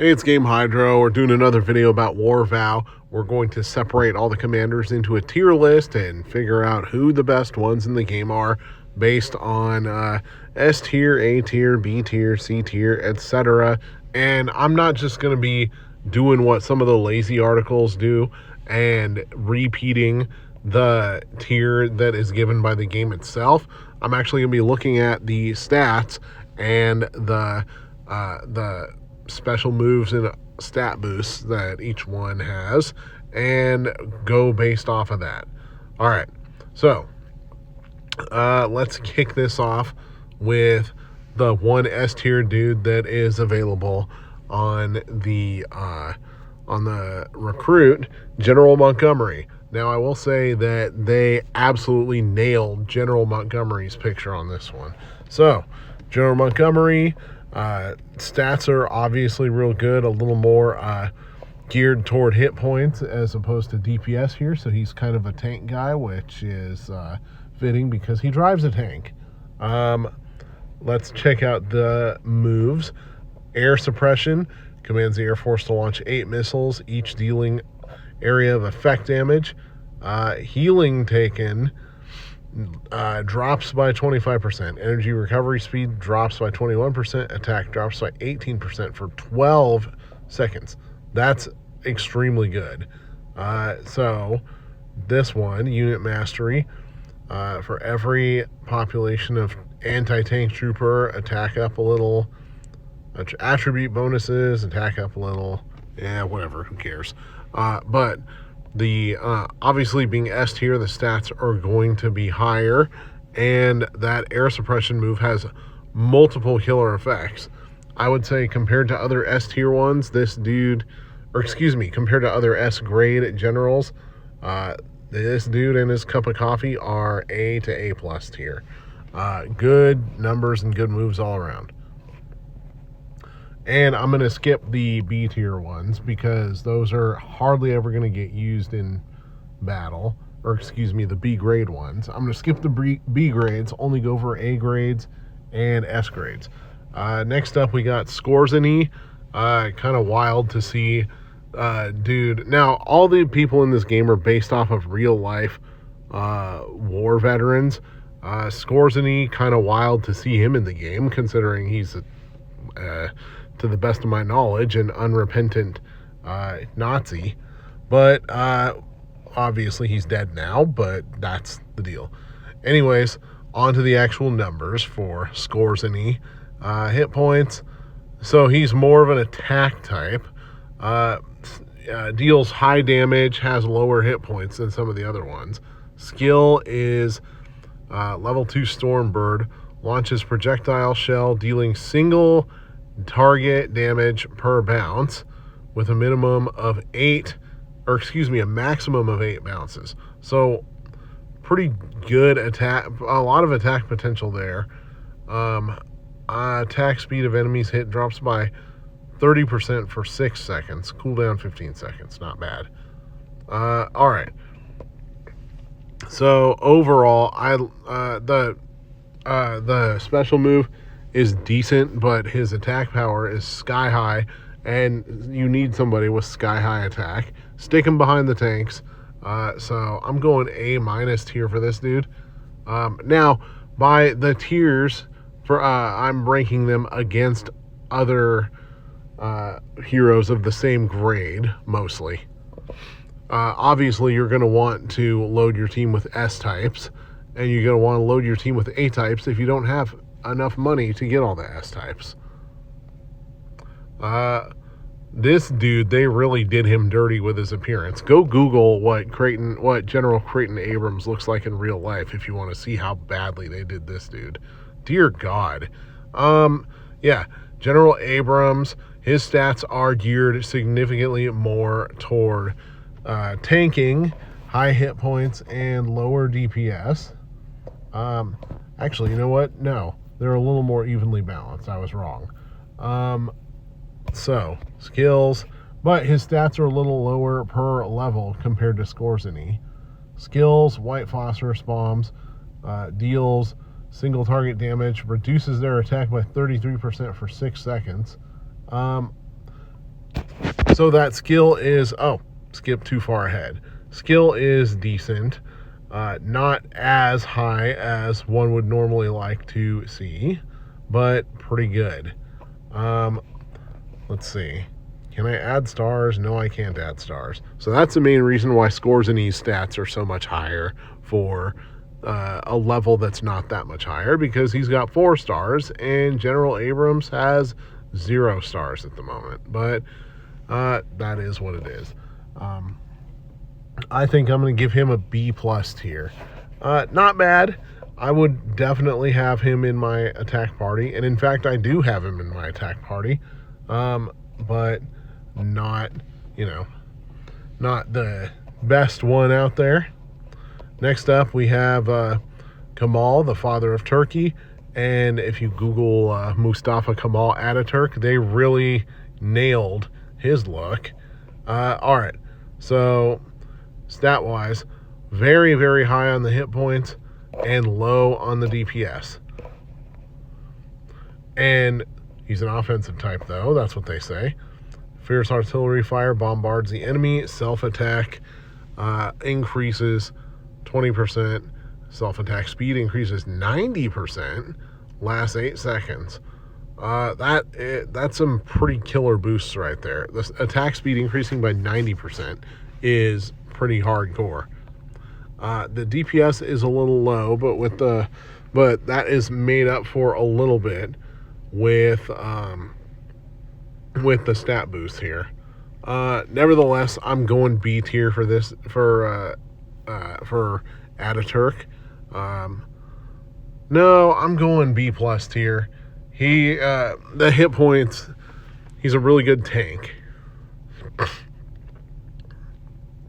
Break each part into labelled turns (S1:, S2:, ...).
S1: Hey, it's Game Hydro. We're doing another video about War Vow. We're going to separate all the commanders into a tier list and figure out who the best ones in the game are based on S tier, A tier, B tier, C tier, etc. And I'm not just going to be doing what some of the lazy articles do and repeating the tier that is given by the game itself. I'm actually going to be looking at the stats and the special moves and stat boosts that each one has and go based off of that. All right, so let's kick this off with the one S tier dude that is available on the recruit, General Montgomery. Now, I will say that they absolutely nailed General Montgomery's picture on this one. So, General Montgomery, stats are obviously real good, a little more geared toward hit points as opposed to DPS here. So he's kind of a tank guy, which is fitting because he drives a tank. Let's check out the moves. Air suppression commands the Air Force to launch 8 missiles, each dealing area of effect damage. Healing taken drops by 25%. Energy recovery speed drops by 21%. Attack drops by 18% for 12 seconds. That's extremely good. So this one, unit mastery, for every population of anti-tank trooper, attack up a little. Attribute bonuses, attack up a little. Yeah, whatever, who cares? But the obviously being S tier, the stats are going to be higher, and that air suppression move has multiple killer effects. I would say compared to other S tier ones, this dude, or excuse me, compared to other S grade generals, this dude and his cup of coffee are A to A plus tier. Good numbers and good moves all around. And I'm going to skip the B tier ones because those are hardly ever going to get used in battle. Or excuse me, the B grade ones. I'm going to skip the B grades, only go for A grades and S grades. Next up, we got Skorzeny. Kind of wild to see, dude. Now, all the people in this game are based off of real life war veterans. Skorzeny, kind of wild to see him in the game, considering he's to the best of my knowledge, an unrepentant Nazi. But obviously he's dead now, but that's the deal. Anyways, on to the actual numbers for Skorzeny. Hit points. So he's more of an attack type. Deals high damage, has lower hit points than some of the other ones. Skill is level 2 Stormbird. Launches projectile shell, dealing single target damage per bounce with a minimum of 8, or excuse me, a maximum of 8 bounces. So pretty good attack, a lot of attack potential there. Attack speed of enemies hit drops by 30% for 6 seconds. Cooldown 15 seconds. Not bad. All right. So overall, the special move is decent, but his attack power is sky high, and you need somebody with sky high attack. Stick him behind the tanks. So I'm going A- tier for this dude. Now, by the tiers, I'm ranking them against other heroes of the same grade, mostly. Obviously, you're going to want to load your team with S types, and you're going to want to load your team with A types if you don't have enough money to get all the S types. This dude, they really did him dirty with his appearance. Go Google what General Creighton Abrams looks like in real life if you want to see how badly they did this dude. Dear God. Yeah, General Abrams, his stats are geared significantly more toward tanking, high hit points, and lower DPS. Actually, you know what? No, they're a little more evenly balanced. I was wrong. So, skills, but his stats are a little lower per level compared to Skorzeny. Skills, White Phosphorus Bombs, deals single target damage, reduces their attack by 33% for 6 seconds. So that skill is, oh, skip too far ahead. Skill is decent. Not as high as one would normally like to see, but pretty good. Let's see. Can I add stars? No, I can't add stars. So that's the main reason why scores in these stats are so much higher for a level that's not that much higher, because he's got 4 stars and General Abrams has 0 stars at the moment. But that is what it is. I think I'm going to give him a B+ tier. Not bad. I would definitely have him in my attack party, and in fact, I do have him in my attack party, but not, not the best one out there. Next up, we have Kemal, the father of Turkey, and if you Google Mustafa Kemal Ataturk, they really nailed his look. All right, so stat-wise, very, very high on the hit points and low on the DPS. And he's an offensive type, though. That's what they say. Fierce artillery fire bombards the enemy. Self-attack increases 20%. Self-attack speed increases 90%. Lasts 8 seconds. That's some pretty killer boosts right there. The attack speed increasing by 90% is pretty hardcore. The DPS is a little low, but that is made up for a little bit with the stat boost here. Nevertheless, I'm going B tier for this for Ataturk. No, I'm going B+ tier. He the hit points. He's a really good tank.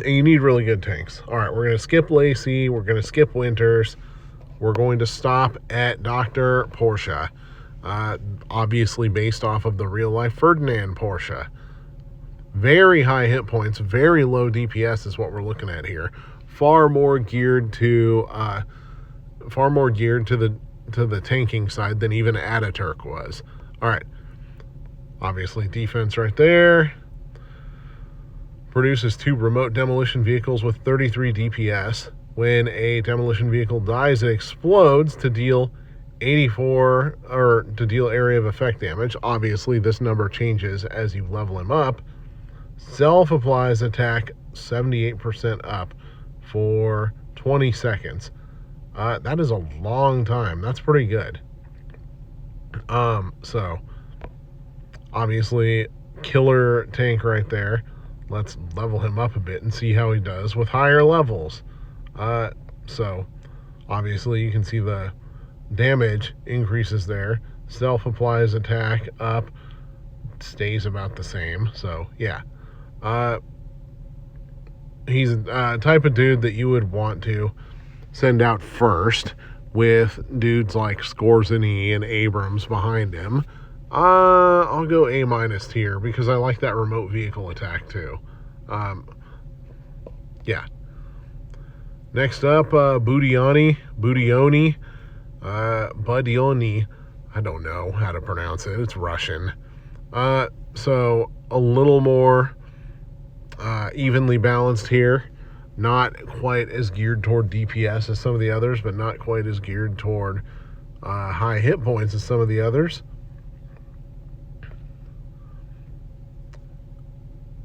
S1: And you need really good tanks. All right, we're going to skip Lacey. We're going to skip Winters. We're going to stop at Dr. Portia. Obviously based off of the real-life Ferdinand Portia. Very high hit points, very low DPS is what we're looking at here. Far more geared to the tanking side than even Ataturk was. All right. Obviously defense right there. Produces 2 remote demolition vehicles with 33 DPS. When a demolition vehicle dies, it explodes to deal 84 or to deal area of effect damage. Obviously, this number changes as you level him up. Self-applies attack 78% up for 20 seconds. That is a long time. That's pretty good. So obviously, killer tank right there. Let's level him up a bit and see how he does with higher levels. So obviously you can see the damage increases there. Self-applies attack up, stays about the same. So yeah, he's a type of dude that you would want to send out first with dudes like Skorzeny and Abrams behind him. I'll go A- tier because I like that remote vehicle attack too. Yeah. Next up, Budioni. I don't know how to pronounce it. It's Russian. So a little more evenly balanced here. Not quite as geared toward DPS as some of the others, but not quite as geared toward high hit points as some of the others.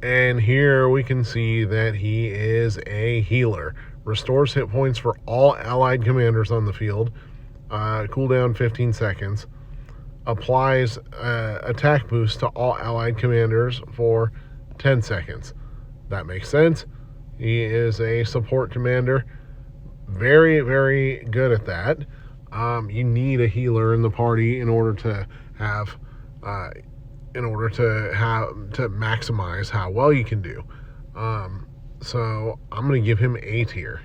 S1: And here we can see that he is a healer. Restores hit points for all allied commanders on the field. Cooldown 15 seconds. Applies attack boost to all allied commanders for 10 seconds. That makes sense. He is a support commander. Very, very good at that. You need a healer in the party in order to have to maximize how well you can do. So I'm going to give him A tier.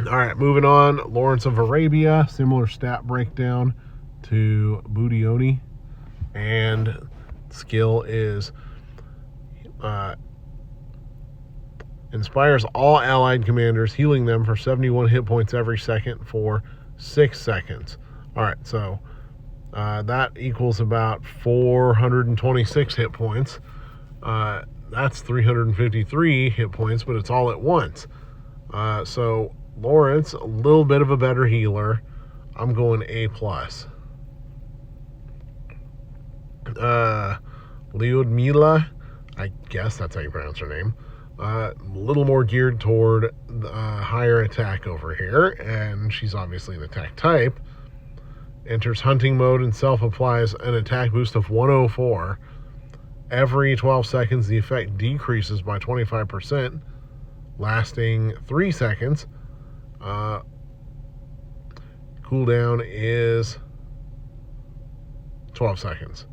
S1: All right, moving on. Lawrence of Arabia, similar stat breakdown to Budioni, and skill is inspires all allied commanders, healing them for 71 hit points every second for 6 seconds. All right, so That equals about 426 hit points. That's 353 hit points, but it's all at once. So Lawrence, a little bit of a better healer. I'm going A+. Lyudmila, I guess that's how you pronounce her name. A little more geared toward higher attack over here, and she's obviously an attack type. Enters hunting mode and self-applies an attack boost of 104. Every 12 seconds, the effect decreases by 25%, lasting 3 seconds. Cooldown is 12 seconds.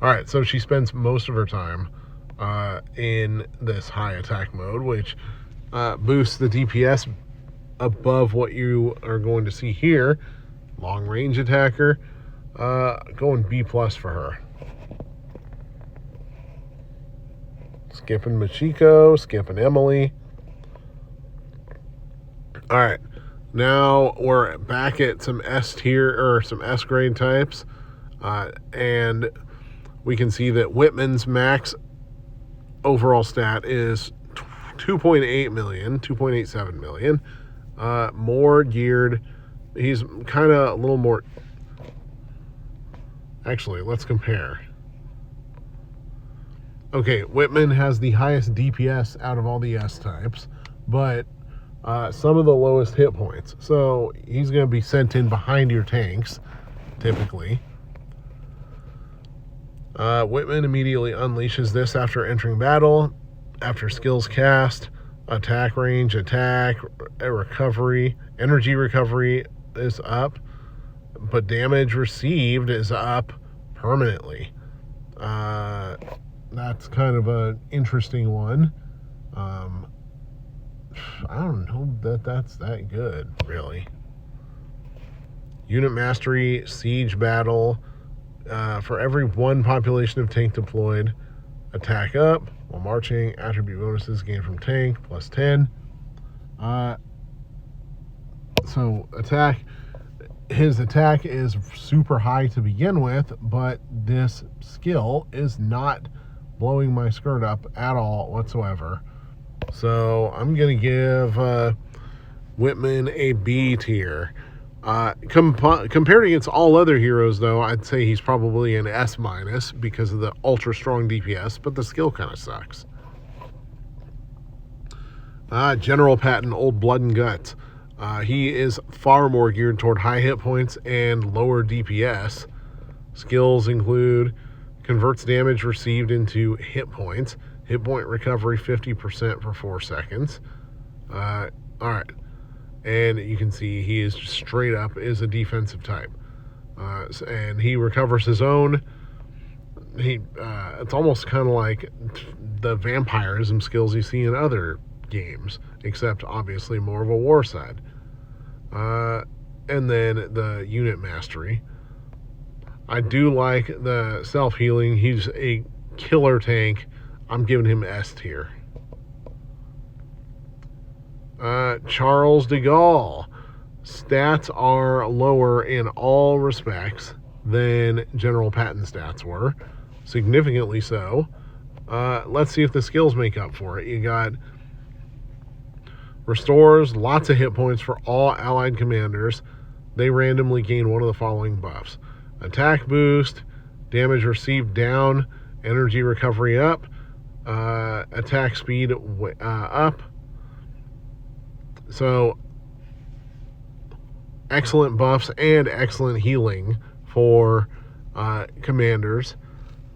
S1: Alright, so she spends most of her time in this high attack mode, which boosts the DPS above what you are going to see here. Long range attacker, going B+ for her. Skipping Machiko, skipping Emily. Alright, now we're back at some S tier or some S grade types, and we can see that Whitman's max overall stat is 2.8 million, 2.87 million. More geared. He's kind of a little more. Actually, let's compare. Okay, Whitman has the highest DPS out of all the S types, but some of the lowest hit points. So he's going to be sent in behind your tanks, typically. Whitman immediately unleashes this after entering battle. After skills cast, attack range, attack, recovery, energy recovery is up, but damage received is up permanently. That's kind of an interesting one. I don't know that that's that good, really. Unit mastery, siege battle. For every one population of tank deployed, attack up. While marching, attribute bonuses gained from tank, +10. So attack, his attack is super high to begin with, but this skill is not blowing my skirt up at all whatsoever. So I'm going to give Whitman a B tier. Compared against all other heroes, though, I'd say he's probably an S- because of the ultra strong DPS, but the skill kind of sucks. General Patton, Old Blood and Guts. He is far more geared toward high hit points and lower DPS. Skills include converts damage received into hit points, hit point recovery 50% for 4 seconds. All right. And you can see he is just straight up is a defensive type. And he recovers his own. It's almost kind of like the vampirism skills you see in other games, except obviously more of a war side. And then the unit mastery. I do like the self-healing. He's a killer tank. I'm giving him S tier. Charles de Gaulle. Stats are lower in all respects than General Patton's stats were. Significantly so. Let's see if the skills make up for it. You got restores lots of hit points for all allied commanders. They randomly gain one of the following buffs. Attack boost, damage received down, energy recovery up, attack speed up. So, excellent buffs and excellent healing for commanders,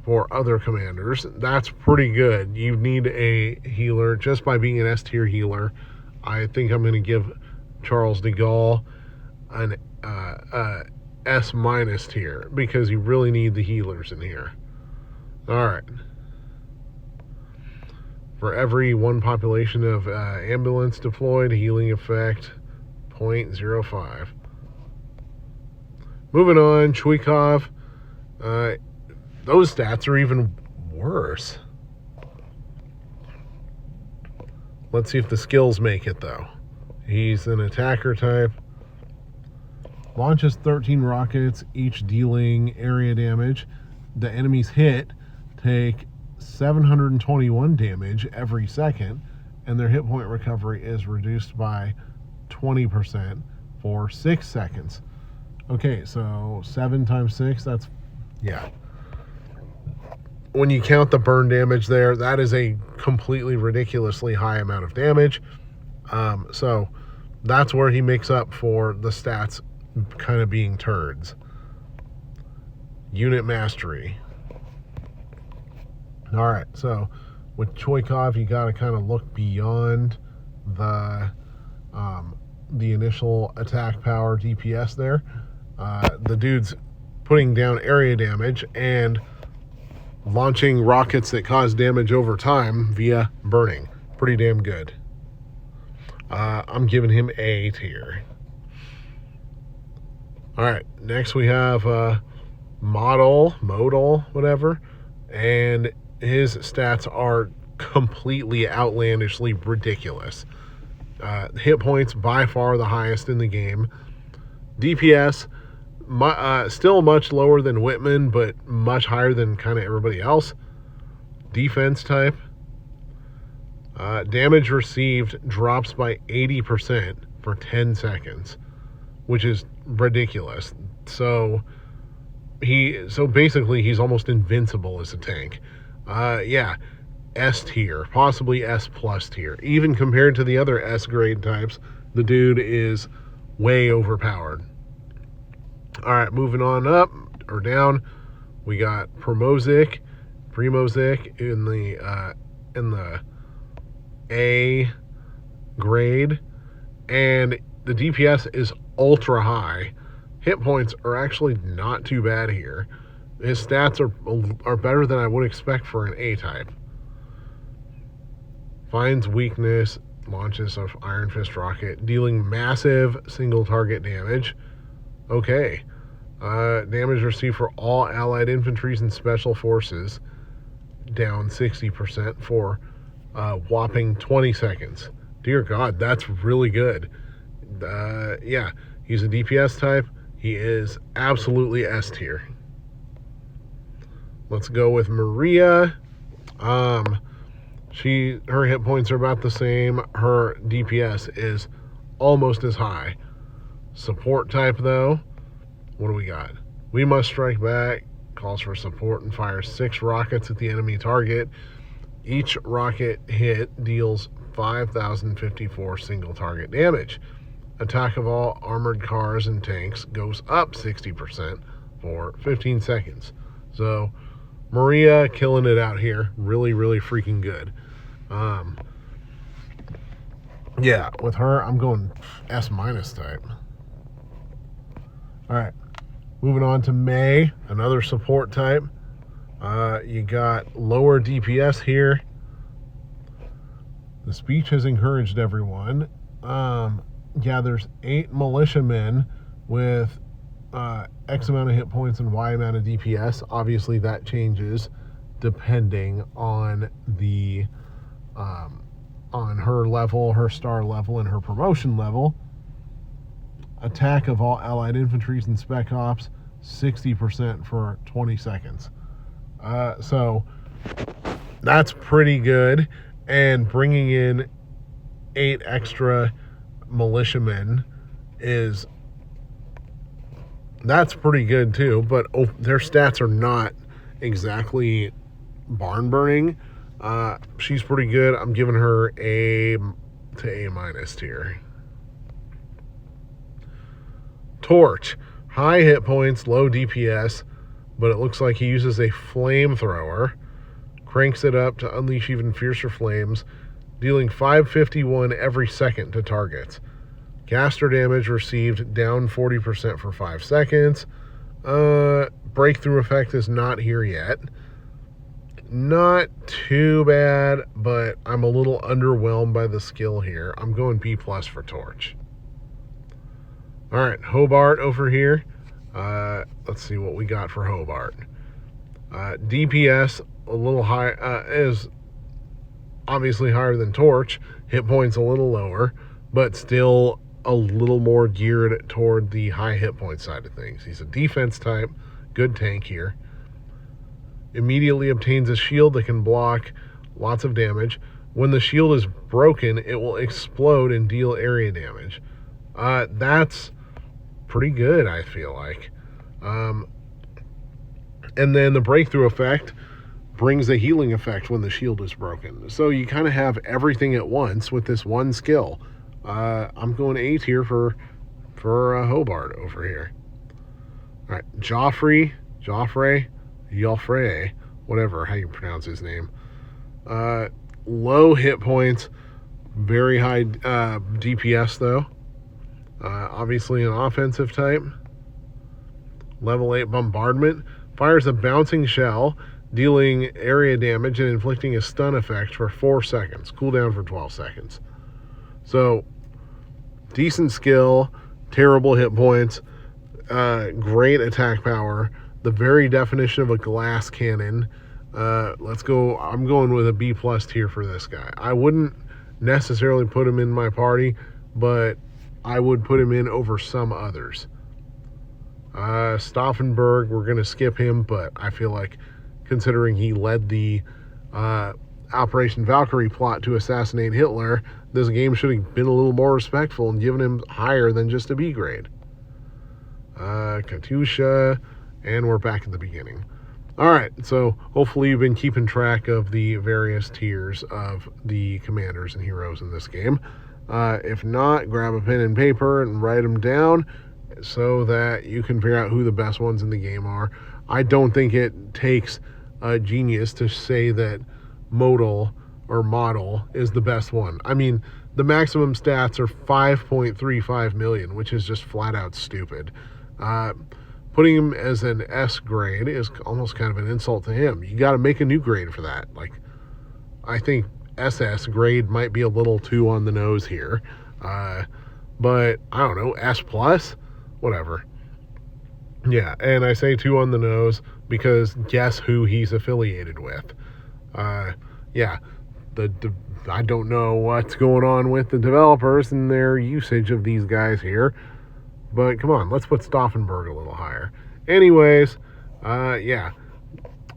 S1: for other commanders. That's pretty good. You need a healer just by being an S tier healer. I think I'm going to give Charles de Gaulle an S- tier because you really need the healers in here. All right. For every one population of ambulance deployed, healing effect 0.05. Moving on, Chuikov. Those stats are even worse. Let's see if the skills make it, though. He's an attacker type. Launches 13 rockets, each dealing area damage. The enemies hit take 721 damage every second, and their hit point recovery is reduced by 20% for 6 seconds. Okay, so 7 times 6, that's, yeah. When you count the burn damage there, that is a completely ridiculously high amount of damage. So that's where he makes up for the stats kind of being turds. Unit mastery. All right, so with Choikov, you got to kind of look beyond the initial attack power DPS there. The dude's putting down area damage and launching rockets that cause damage over time via burning. Pretty damn good. I'm giving him A tier. All right, next we have Modal, whatever, and his stats are completely outlandishly ridiculous. Hit points by far the highest in the game. DPS still much lower than Whitman, but much higher than kind of everybody else. Defense type. Damage received drops by 80% for 10 seconds, which is ridiculous. So basically he's almost invincible as a tank. Yeah, S tier, possibly S plus tier. Even compared to the other S grade types, the dude is way overpowered. All right, moving on up or down, we got Primozic in the A grade, and the DPS is ultra high. Hit points are actually not too bad here. His stats are better than I would expect for an A type. Finds weakness, launches of Iron Fist rocket, dealing massive single target damage. Okay. Damage received for all allied infantries and special forces, down 60% for whopping 20 seconds. Dear God, that's really good. Yeah, he's a DPS type. He is absolutely S tier. Let's go with Maria. Her hit points are about the same. Her DPS is almost as high. Support type though, what do we got? We must strike back. Calls for support and fires 6 rockets at the enemy target. Each rocket hit deals 5,054 single target damage. Attack of all armored cars and tanks goes up 60% for 15 seconds. So Maria killing it out here. Really, really freaking good. Yeah, with her, I'm going S minus type. All right, moving on to May, another support type. You got lower DPS here. The speech has encouraged everyone. Yeah, there's 8 militiamen with X amount of hit points and Y amount of DPS. Obviously, that changes depending on the on her level, her star level, and her promotion level. Attack of all allied infantries and spec ops, 60% for 20 seconds. So that's pretty good. And bringing in 8 extra militiamen that's pretty good too, but their stats are not exactly barn burning. She's pretty good. I'm giving her A to A minus tier. Torch, high hit points, low DPS, but it looks like he uses a flamethrower, cranks it up to unleash even fiercer flames, dealing 551 every second to targets. Caster damage received down 40% for 5 seconds. Breakthrough effect is not here yet. Not too bad, but I'm a little underwhelmed by the skill here. I'm going B plus for Torch. All right, Hobart over here. Let's see what we got for Hobart. DPS a little high, is obviously higher than Torch. Hit points a little lower, but still a little more geared toward the high hit point side of things. He's a defense type, good tank here. Immediately obtains a shield that can block lots of damage. When the shield is broken, it will explode and deal area damage. That's pretty good, I feel like. And then the breakthrough effect brings a healing effect when the shield is broken. So you kind of have everything at once with this one skill. I'm going A tier for Hobart over here. All right, Joffrey, whatever, how you pronounce his name. Low hit points, very high DPS though. Obviously an offensive type. Level 8 bombardment. Fires a bouncing shell, dealing area damage and inflicting a stun effect for 4 seconds. Cooldown for 12 seconds. So, decent skill, terrible hit points, great attack power, the very definition of a glass cannon. Let's go. I'm going with a B+ tier for this guy. I wouldn't necessarily put him in my party, but I would put him in over some others. Stauffenberg, we're going to skip him, but I feel like considering he led the Operation Valkyrie plot to assassinate Hitler, this game should have been a little more respectful and given him higher than just a B grade. Katusha, and we're back at the beginning. All right, so hopefully you've been keeping track of the various tiers of the commanders and heroes in this game. If not, grab a pen and paper and write them down so that you can figure out who the best ones in the game are. I don't think it takes a genius to say that modal is the best one. I mean, the maximum stats are 5.35 million, which is just flat out stupid. Putting him as an S grade is almost kind of an insult to him. You got to make a new grade for that. Like, I think SS grade might be a little too on the nose here. But I don't know, S+, whatever. Yeah, and I say too on the nose because guess who he's affiliated with. Yeah, I don't know what's going on with the developers and their usage of these guys here. But come on, let's put Stauffenberg a little higher. Anyways, yeah,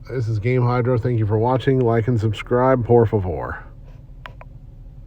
S1: this is Game Hydro. Thank you for watching. Like and subscribe, por favor.